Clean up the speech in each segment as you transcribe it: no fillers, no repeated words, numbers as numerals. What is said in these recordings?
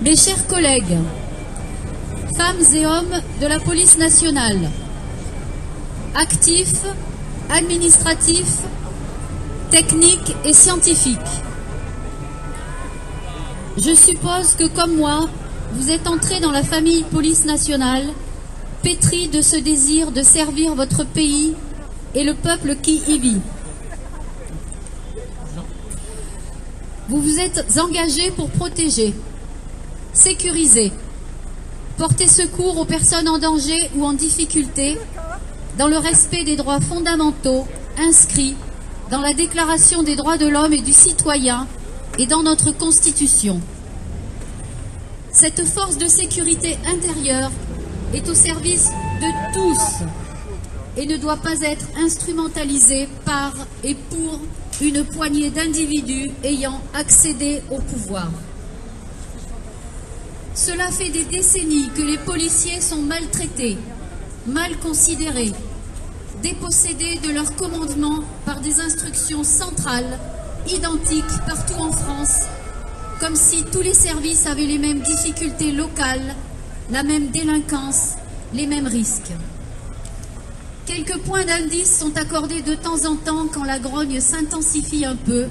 Mes chers collègues, femmes et hommes de la police nationale, actifs, administratifs, techniques et scientifiques, je suppose que, comme moi, vous êtes entrés dans la famille police nationale, pétris de ce désir de servir votre pays et le peuple qui y vit. Vous vous êtes engagés pour protéger, sécuriser, porter secours aux personnes en danger ou en difficulté dans le respect des droits fondamentaux inscrits dans la Déclaration des droits de l'homme et du citoyen et dans notre Constitution. Cette force de sécurité intérieure est au service de tous et ne doit pas être instrumentalisée par et pour une poignée d'individus ayant accédé au pouvoir. Cela fait des décennies que les policiers sont maltraités, mal considérés, dépossédés de leur commandement par des instructions centrales, identiques partout en France, comme si tous les services avaient les mêmes difficultés locales, la même délinquance, les mêmes risques. Quelques points d'indice sont accordés de temps en temps quand la grogne s'intensifie un peu,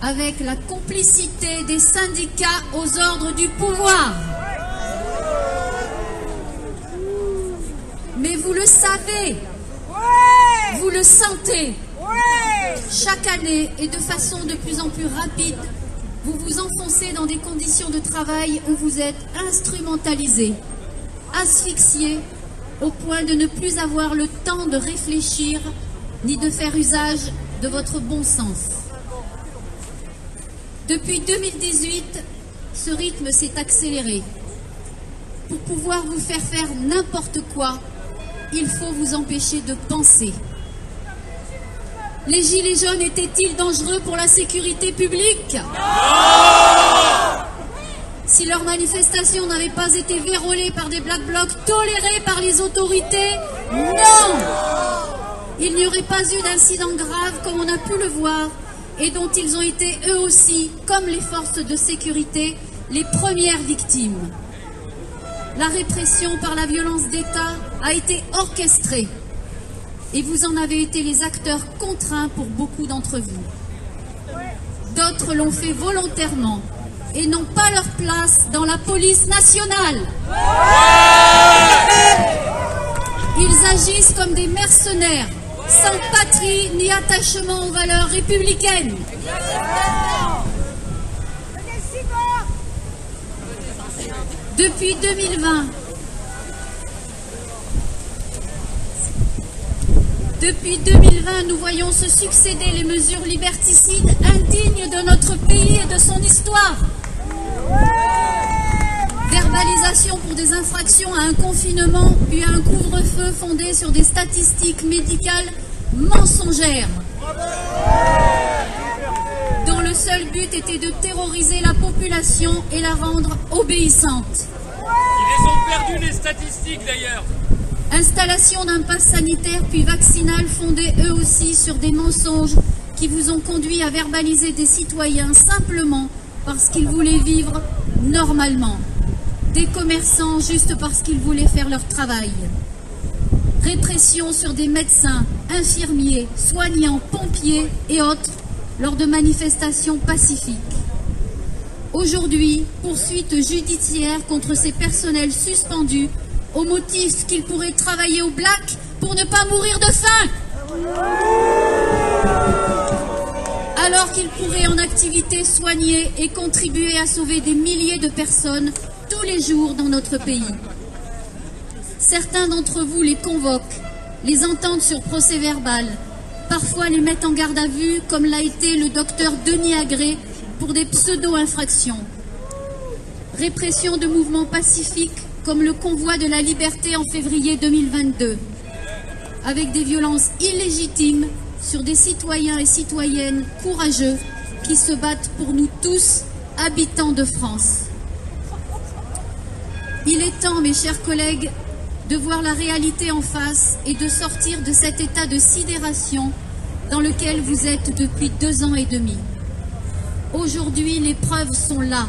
avec la complicité des syndicats aux ordres du pouvoir. Mais vous le savez, vous le sentez, chaque année et de façon de plus en plus rapide, vous vous enfoncez dans des conditions de travail où vous êtes instrumentalisés, asphyxiés, au point de ne plus avoir le temps de réfléchir ni de faire usage de votre bon sens. Depuis 2018, ce rythme s'est accéléré. Pour pouvoir vous faire faire n'importe quoi, il faut vous empêcher de penser. Les gilets jaunes étaient-ils dangereux pour la sécurité publique? Non! Si leur manifestation n'avait pas été vérolée par des black blocs tolérés par les autorités, non! Il n'y aurait pas eu d'incident grave comme on a pu le voir et dont ils ont été eux aussi, comme les forces de sécurité, les premières victimes. La répression par la violence d'État a été orchestrée et vous en avez été les acteurs contraints pour beaucoup d'entre vous. D'autres l'ont fait volontairement et n'ont pas leur place dans la police nationale. Ils agissent comme des mercenaires, sans patrie ni attachement aux valeurs républicaines. Depuis 2020, nous voyons se succéder les mesures liberticides indignes de notre pays et de son histoire. Verbalisation pour des infractions à un confinement, puis à un couvre-feu fondé sur des statistiques médicales mensongères, dont le seul but était de terroriser la population et la rendre obéissante. Ils les ont perdu les statistiques d'ailleurs. Installation d'un pass sanitaire puis vaccinal fondé eux aussi sur des mensonges qui vous ont conduit à verbaliser des citoyens simplement parce qu'ils voulaient vivre normalement. Des commerçants juste parce qu'ils voulaient faire leur travail. Répression sur des médecins, infirmiers, soignants, pompiers et autres lors de manifestations pacifiques. Aujourd'hui, poursuite judiciaire contre ces personnels suspendus au motif qu'ils pourraient travailler au black pour ne pas mourir de faim, alors qu'ils pourraient en activité soigner et contribuer à sauver des milliers de personnes tous les jours dans notre pays. Certains d'entre vous les convoquent, les entendent sur procès-verbal, parfois les mettent en garde à vue, comme l'a été le docteur Denis Agré pour des pseudo-infractions. Répression de mouvements pacifiques comme le convoi de la liberté en février 2022, avec des violences illégitimes sur des citoyens et citoyennes courageux qui se battent pour nous tous, habitants de France. Il est temps, mes chers collègues, de voir la réalité en face et de sortir de cet état de sidération dans lequel vous êtes depuis 2 ans et demi. Aujourd'hui, les preuves sont là.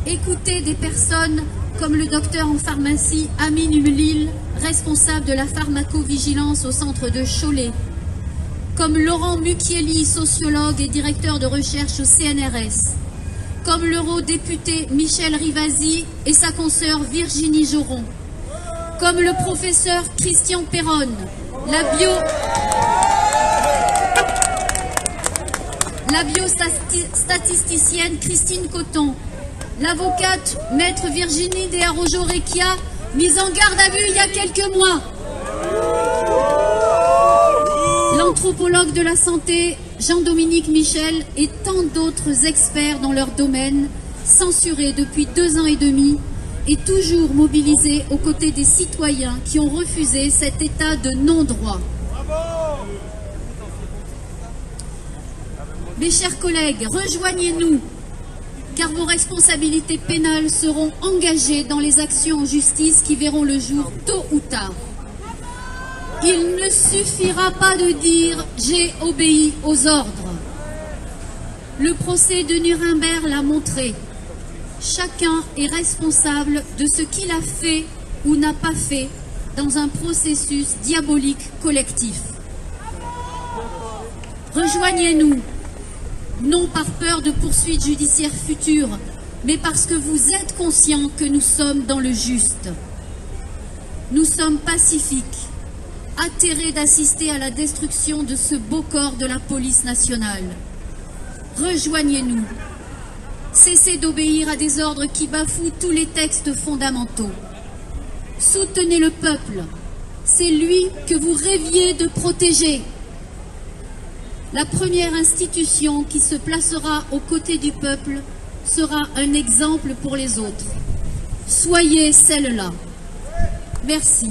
Écoutez des personnes comme le docteur en pharmacie Amin Humlil, responsable de la pharmacovigilance au centre de Cholet, comme Laurent Mucchielli, sociologue et directeur de recherche au CNRS, comme l'eurodéputé Michel Rivasi et sa consoeur Virginie Joron, comme le professeur Christian Perron, la biostatisticienne Christine Coton, l'avocate maître Virginie De Arrojo-Recchia, mise en garde à vue il y a quelques mois, l'anthropologue de la santé Jean-Dominique Michel et tant d'autres experts dans leur domaine, censurés depuis 2 ans et demi et toujours mobilisés aux côtés des citoyens qui ont refusé cet état de non-droit. Mes chers collègues, rejoignez-nous, car vos responsabilités pénales seront engagées dans les actions en justice qui verront le jour tôt ou tard. Il ne suffira pas de dire « j'ai obéi aux ordres ». Le procès de Nuremberg l'a montré. Chacun est responsable de ce qu'il a fait ou n'a pas fait dans un processus diabolique collectif. Rejoignez-nous, non par peur de poursuites judiciaires futures, mais parce que vous êtes conscients que nous sommes dans le juste. Nous sommes pacifiques, atterrés d'assister à la destruction de ce beau corps de la police nationale. Rejoignez-nous. Cessez d'obéir à des ordres qui bafouent tous les textes fondamentaux. Soutenez le peuple. C'est lui que vous rêviez de protéger. La première institution qui se placera aux côtés du peuple sera un exemple pour les autres. Soyez celle-là. Merci.